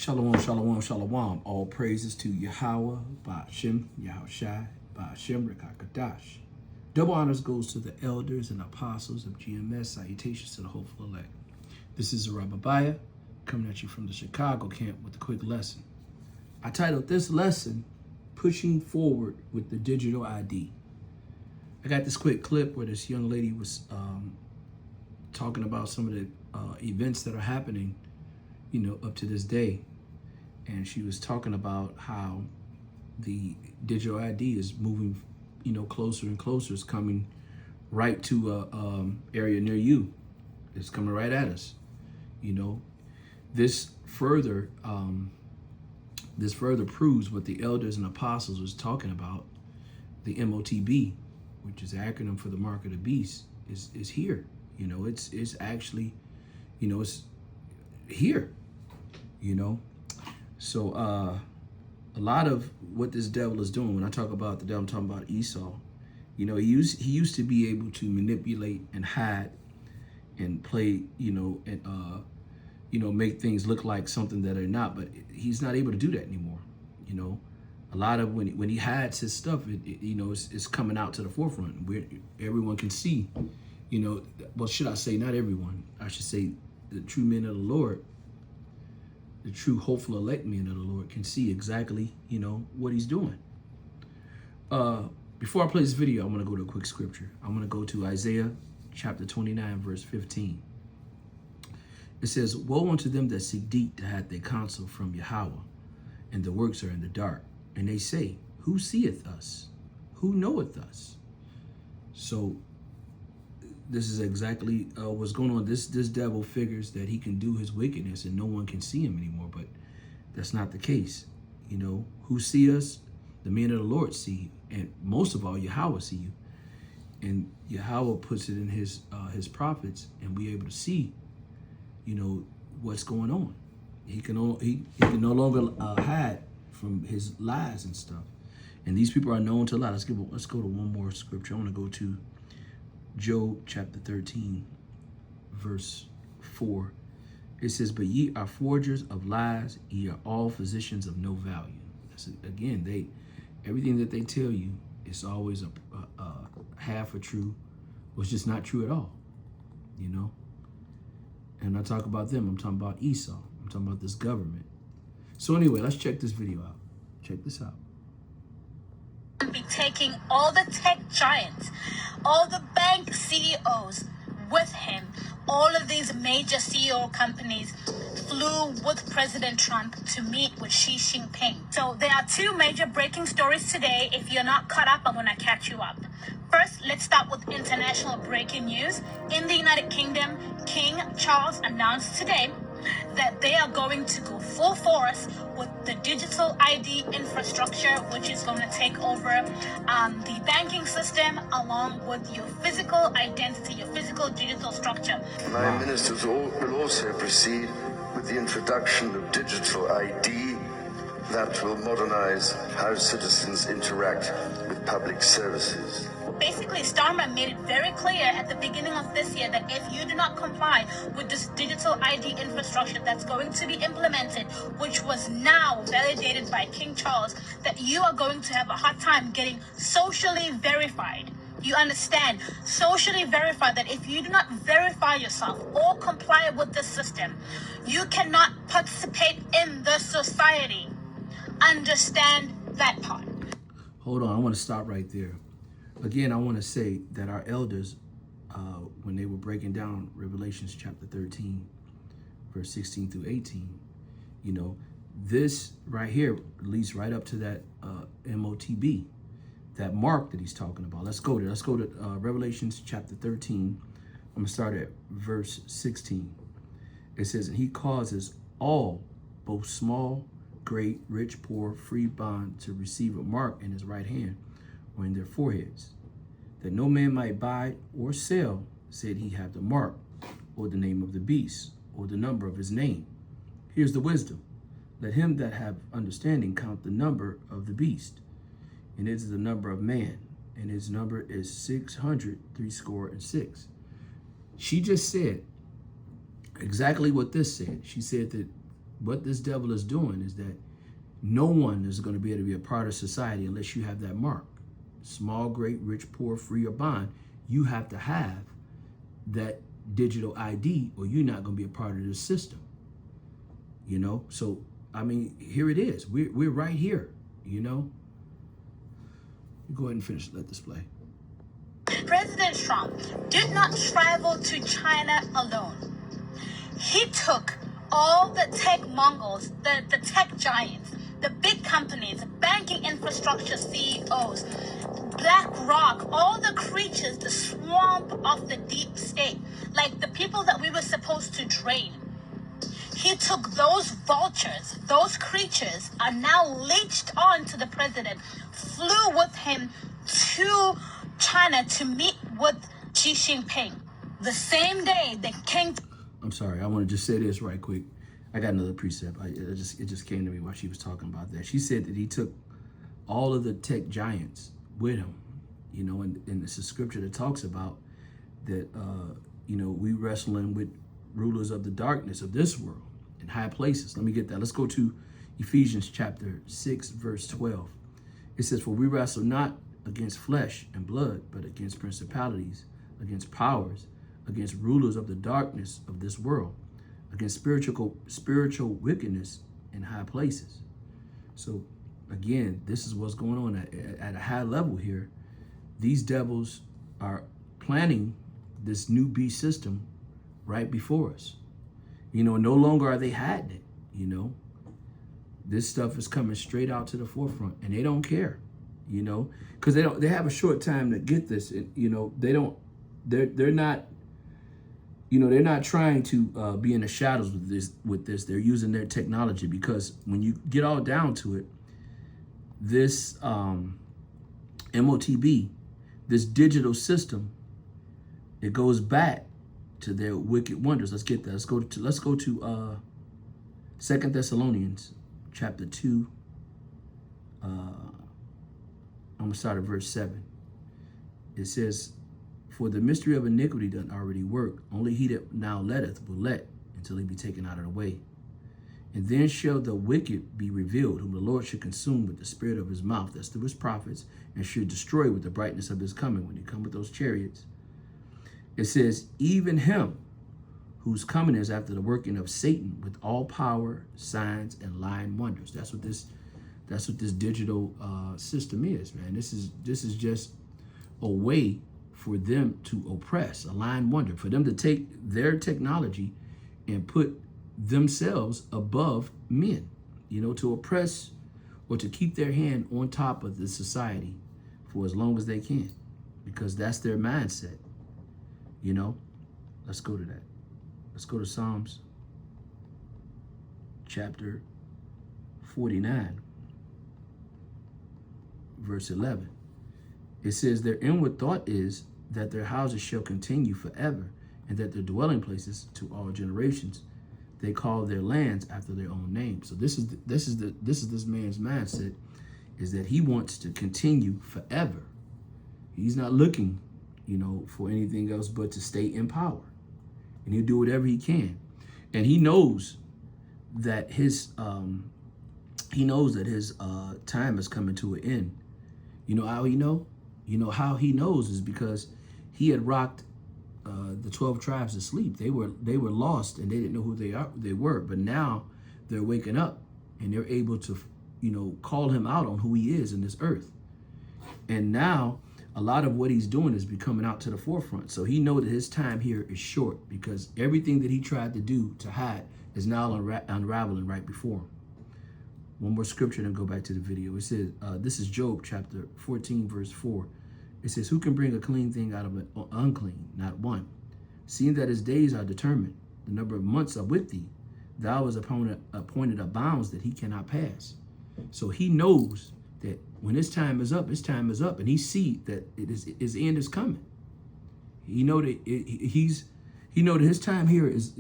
Shalom, shalom, shalom. All praises to Yahweh, Ba'ashem, Yahushai, Ba'ashem, Rekakadash. Double honors goes to the elders and apostles of GMS. Salutations to the hopeful elect. This is Rababiah coming at you from the Chicago camp with a quick lesson. I titled this lesson, Pushing Forward with the Digital ID. I got this quick clip where this young lady was talking about some of the events that are happening, up to this day. And she was talking about how the digital ID is moving, closer and closer. It's coming right to a area near you. It's coming right at us. This further proves what the elders and apostles was talking about. The MOTB, which is the acronym for the mark of the beast, is here. It's actually, it's here. So a lot of what this devil is doing, when I talk about the devil, I'm talking about Esau. He used to be able to manipulate and hide and play, make things look like something that they're not, but he's not able to do that anymore. A lot of when he hides his stuff, it's coming out to the forefront where everyone can see, well, should I say not everyone, I should say the true men of the Lord, the true hopeful elect men of the Lord can see exactly, what he's doing. Before I play this video, I'm going to go to a quick scripture. I'm going to go to Isaiah chapter 29, verse 15. It says, "Woe unto them that seek deep to have their counsel from Yahweh, and the works are in the dark. And they say, who seeth us? Who knoweth us?" So this is exactly what's going on. This devil figures that he can do his wickedness and no one can see him anymore, but that's not the case. Who see us? The men of the Lord see you, and most of all, Yahweh see you. And Yahweh puts it in his prophets, and we're able to see, what's going on. He can no longer hide from his lies and stuff. And these people are known to lie. Let's go to one more scripture. I want to go to Job chapter 13, verse 4. It says, "But ye are forgers of lies, ye are all physicians of no value." Again, everything that they tell you is always a half a true, or it's just not true at all, And I talk about them, I'm talking about Esau. I'm talking about this government. So anyway, let's check this video out. Check this out. Be taking all the tech giants, all the bank CEOs with him. All of these major CEO companies flew with President Trump to meet with Xi Jinping. So there are two major breaking stories today. If you're not caught up, I'm going to catch you up. First, let's start with international breaking news. In the United Kingdom, King Charles announced today that they are going to go full force with the digital ID infrastructure, which is going to take over the banking system along with your physical identity, your physical digital structure. My ministers will also proceed with the introduction of digital ID that will modernize how citizens interact with public services. Basically, Starmer made it very clear at the beginning of this year that if you do not comply with this digital ID infrastructure that's going to be implemented, which was now validated by King Charles, that you are going to have a hard time getting socially verified. You understand? Socially verified, that if you do not verify yourself or comply with the system, you cannot participate in the society. Understand that part. Hold on, I want to stop right there. Again, I want to say that our elders, when they were breaking down Revelations chapter 13, verse 16 through 18, this right here leads right up to that MOTB, that mark that he's talking about. Let's go to Revelations chapter 13. I'm going to start at verse 16. It says, "And he causes all, both small, great, rich, poor, free, bond, to receive a mark in his right hand or in their foreheads, that no man might buy or sell, said he have the mark, or the name of the beast, or the number of his name. Here's the wisdom. Let him that have understanding count the number of the beast, and it is the number of man, and his number is 666. She just said exactly what this said. She said that what this devil is doing is that no one is going to be able to be a part of society unless you have that mark. Small, great, rich, poor, free, or bond. You have to have that digital ID or you're not going to be a part of this system. You know, so, I mean, here it is. We're right here, you know. Go ahead and finish that display. President Trump did not travel to China alone. He took all the tech mongols, the tech giants, the big companies, banking infrastructure CEOs, BlackRock, all the creatures, the swamp of the deep state, like the people that we were supposed to drain. He took those vultures, those creatures are now leached on to the president, flew with him to China to meet with Xi Jinping. The same day they came to... I'm sorry, I want to just say this right quick. I got another precept. It just came to me while she was talking about that. She said that he took all of the tech giants with him, you know, and it's a scripture that talks about that, you know, we wrestling with rulers of the darkness of this world in high places. Let me get that. Let's go to Ephesians chapter 6, verse 12. It says, for we wrestle not against flesh and blood, but against principalities, against powers, against rulers of the darkness of this world, against spiritual wickedness in high places. So again, this is what's going on at a high level here. These devils are planning this new beast system right before us. You know, no longer are they hiding it, you know. This stuff is coming straight out to the forefront and they don't care, you know, because they have a short time to get this. And, you know, they're not, you know, they're not trying to be in the shadows with this. They're using their technology, because when you get all down to it, this MOTB, this digital system, it goes back to their wicked wonders. Let's get that. Let's go to 2 Thessalonians chapter 2. I'm gonna start at verse 7. It says, for the mystery of iniquity doth already work. Only he that now letteth will let until he be taken out of the way. And then shall the wicked be revealed, whom the Lord should consume with the spirit of his mouth, that's through his prophets, and should destroy with the brightness of his coming, when he come with those chariots. It says, even him whose coming is after the working of Satan with all power, signs, and lying wonders. That's what this digital system is, man. This is just a way for them to oppress, a lying wonder, for them to take their technology and put themselves above men, you know, to oppress or to keep their hand on top of the society for as long as they can, because that's their mindset, you know. Let's go to that. Let's go to Psalms chapter 49, verse 11. It says, their inward thought is that their houses shall continue forever, and that their dwelling places to all generations. They call their lands after their own name. So this is this man's mindset, is that he wants to continue forever. He's not looking, you know, for anything else but to stay in power, and he'll do whatever he can. And he knows that his time is coming to an end. You know how he know? You know how he knows is because he had rocked the 12 tribes to sleep. They were lost and they didn't know who they were. But now they're waking up and they're able to, you know, call him out on who he is in this earth. And now a lot of what he's doing is becoming out to the forefront. So he knows that his time here is short, because everything that he tried to do to hide is now unraveling right before him. One more scripture and go back to the video. It says, this is Job chapter 14, verse 4. It says, who can bring a clean thing out of an unclean? Not one. Seeing that his days are determined, the number of months are with thee. Thou hast appointed a bounds that he cannot pass. So he knows that when his time is up, and he see that his end is coming. He know that his time here is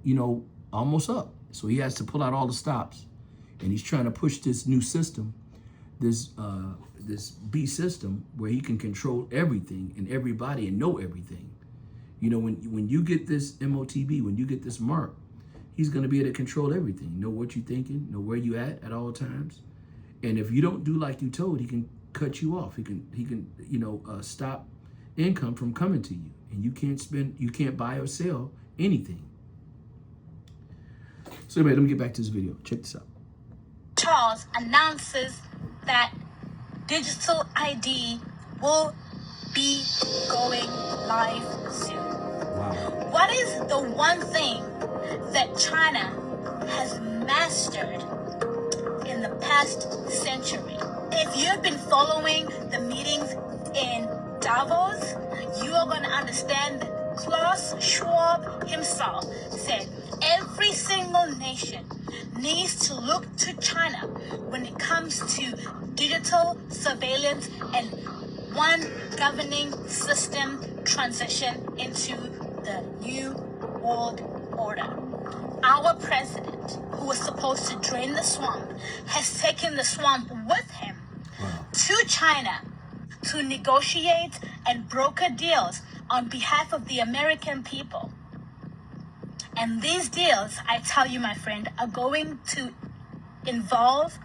you know, almost up. So he has to pull out all the stops, and he's trying to push this new system, this beast system, where he can control everything and everybody and know everything. You know, when you get this MOTB, when you get this mark, He's going to be able to control everything, know what you're thinking, know where you at all times. And if you don't do like you told, he can cut you off. He can stop income from coming to you, and you can't buy or sell anything. So anyway, let me get back to this video. Check this out. Charles announces that digital ID will be going live soon. Wow. What is the one thing that China has mastered in the past century? If you've been following the meetings in Davos, you are going to understand that Klaus Schwab himself said every single nation needs to look to China when it comes to digital surveillance and one governing system transition into the new world order. Our president, who was supposed to drain the swamp, has taken the swamp with him to China to negotiate and broker deals on behalf of the American people. And these deals, I tell you, my friend, are going to involve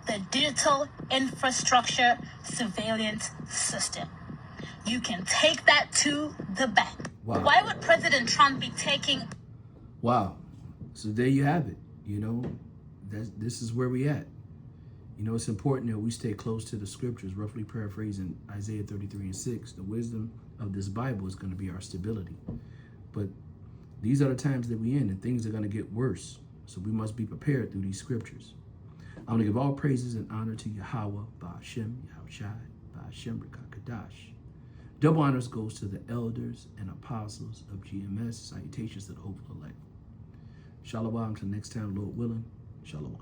the digital infrastructure surveillance system. You can take that to the bank. Wow. Why would President Trump be taking... Wow. So there you have it. This is where we at. It's important that we stay close to the scriptures, roughly paraphrasing Isaiah 33:6. The wisdom of this Bible is going to be our stability. But these are the times that we're in, and things are going to get worse. So we must be prepared through these scriptures. I want to give all praises and honor to Yahweh, Ba'ashem, Yahushai, Ba'ashem, Kadash. Double honors goes to the elders and apostles of GMS. Salutations to the hopeful elect. Shalom till next time, Lord willing. Shalom.